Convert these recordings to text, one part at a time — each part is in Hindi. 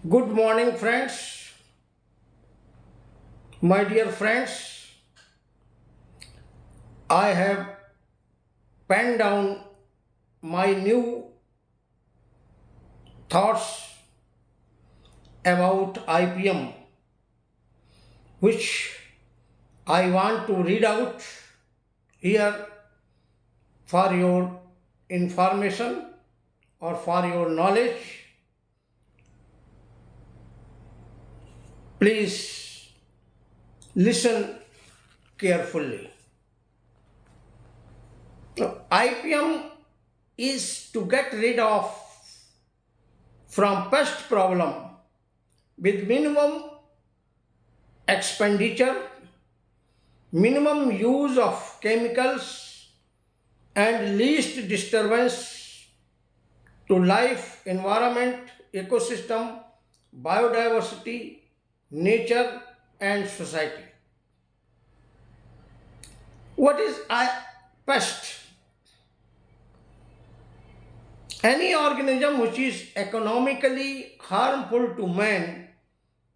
Good morning, friends. My dear friends, I have penned down my new thoughts about IPM, which I want to read out here for your information or for your knowledge. Please listen carefully. IPM is to get rid of from pest problem with minimum expenditure, minimum use of chemicals, and least disturbance to life, environment, ecosystem, biodiversity, nature, and society. What is pest? Any organism which is economically harmful to man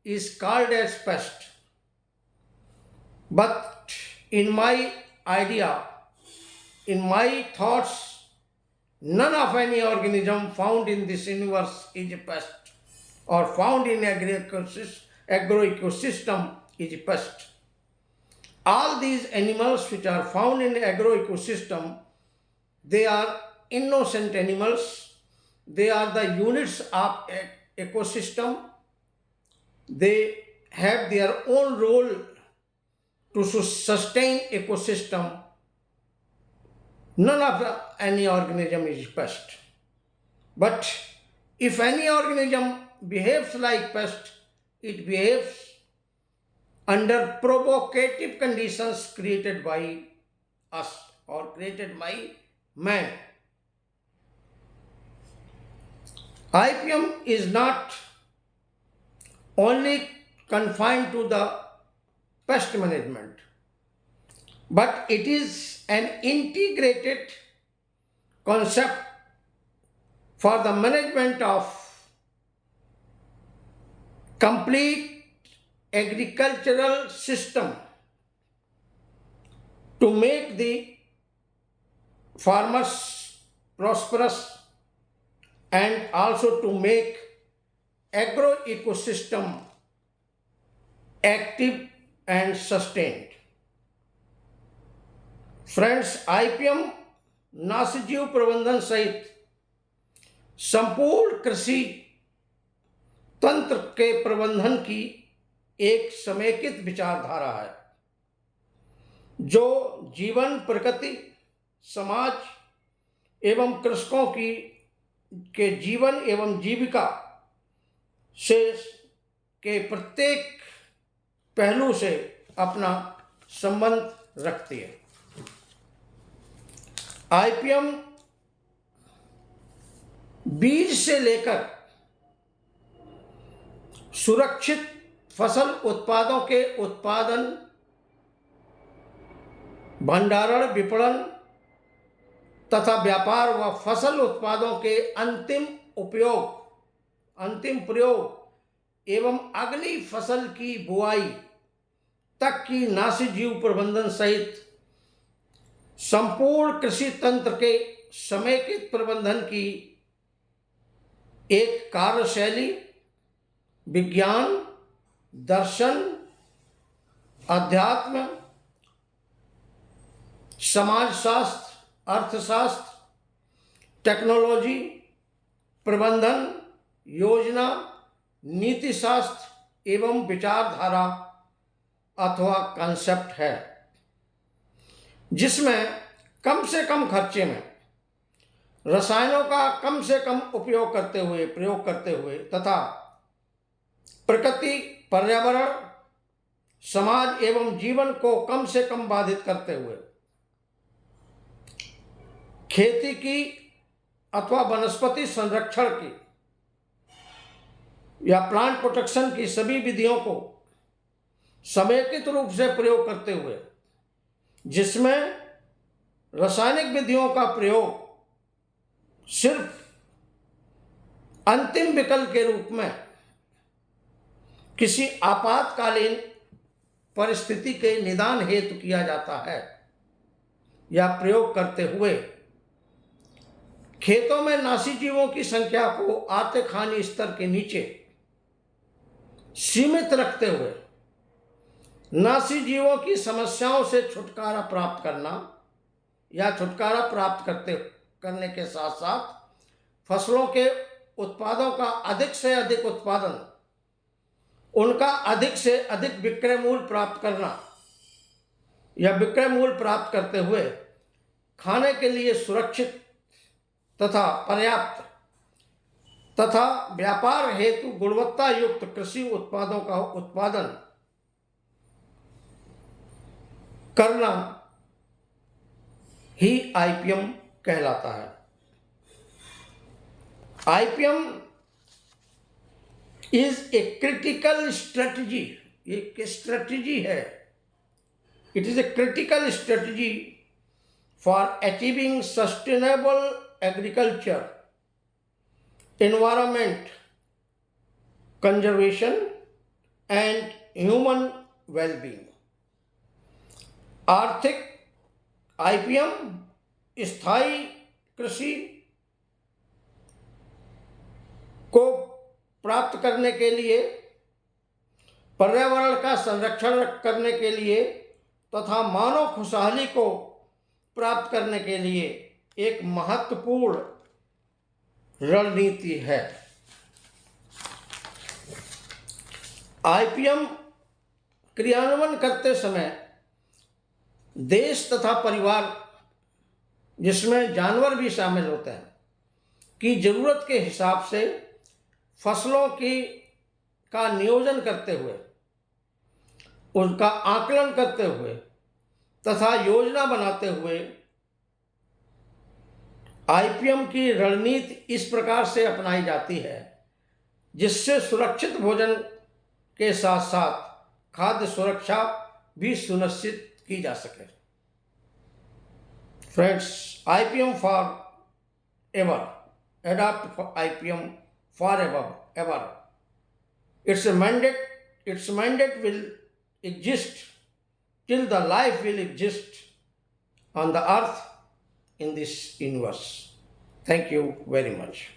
is called as pest. But in my idea, in my thoughts, none of any organism found in this universe is a pest or found in agroecosystem is a pest. All these animals which are found in the agroecosystem, they are innocent animals. They are the units of ecosystem. They have their own role to sustain ecosystem. None of any organism is pest. But if any organism behaves like pest, it behaves under provocative conditions created by us or created by man. IPM is not only confined to the pest management, but it is an integrated concept for the management of complete agricultural system to make the farmers prosperous and also to make agroecosystem active and sustained. Friends, IPM नासजीव प्रबंधन सहित संपूर्ण कृषि तंत्र के प्रबंधन की एक समेकित विचारधारा है जो जीवन, प्रकृति, समाज एवं कृषकों के जीवन एवं जीविका से के प्रत्येक पहलू से अपना संबंध रखती है। आईपीएम बीज से लेकर सुरक्षित फसल उत्पादों के उत्पादन, भंडारण, विपणन तथा व्यापार व फसल उत्पादों के अंतिम प्रयोग एवं अगली फसल की बुआई तक की नासजीव प्रबंधन सहित संपूर्ण कृषि तंत्र के समेकित प्रबंधन की एक कार्यशैली, विज्ञान, दर्शन, अध्यात्म, समाजशास्त्र, अर्थशास्त्र, टेक्नोलॉजी, प्रबंधन, योजना, नीति शास्त्र एवं विचारधारा अथवा कॉन्सेप्ट है, जिसमें कम से कम खर्चे में रसायनों का कम से कम प्रयोग करते हुए तथा प्रकृति, पर्यावरण, समाज एवं जीवन को कम से कम बाधित करते हुए खेती की अथवा वनस्पति संरक्षण की या प्लांट प्रोटेक्शन की सभी विधियों को समेकित रूप से प्रयोग करते हुए, जिसमें रासायनिक विधियों का प्रयोग सिर्फ अंतिम विकल्प के रूप में किसी आपातकालीन परिस्थिति के निदान हेतु किया जाता है या प्रयोग करते हुए खेतों में नासी जीवों की संख्या को आर्थिक हानि स्तर के नीचे सीमित रखते हुए नासी जीवों की समस्याओं से छुटकारा प्राप्त करना या छुटकारा प्राप्त करने के साथ साथ फसलों के उत्पादों का अधिक से अधिक उत्पादन, उनका अधिक से अधिक विक्रय मूल्य प्राप्त करना या विक्रय मूल्य प्राप्त करते हुए खाने के लिए सुरक्षित तथा पर्याप्त तथा व्यापार हेतु गुणवत्ता युक्त कृषि उत्पादों का उत्पादन करना ही आईपीएम कहलाता है। IPM is a critical strategy, एक स्ट्रेटजी है। It is a critical strategy for achieving sustainable agriculture, environment conservation and human well-being। आर्थिक आईपीएम स्थायी कृषि को प्राप्त करने के लिए, पर्यावरण का संरक्षण करने के लिए तथा मानव खुशहाली को प्राप्त करने के लिए एक महत्वपूर्ण रणनीति है। आईपीएम क्रियान्वयन करते समय देश तथा परिवार, जिसमें जानवर भी शामिल होते हैं, की जरूरत के हिसाब से फसलों का नियोजन करते हुए, उनका आकलन करते हुए तथा योजना बनाते हुए आईपीएम की रणनीति इस प्रकार से अपनाई जाती है जिससे सुरक्षित भोजन के साथ साथ खाद्य सुरक्षा भी सुनिश्चित की जा सके। Friends, IPM for ever, adopt IPM for ever. Its mandate will exist till the life will exist on the earth in this universe. Thank you very much.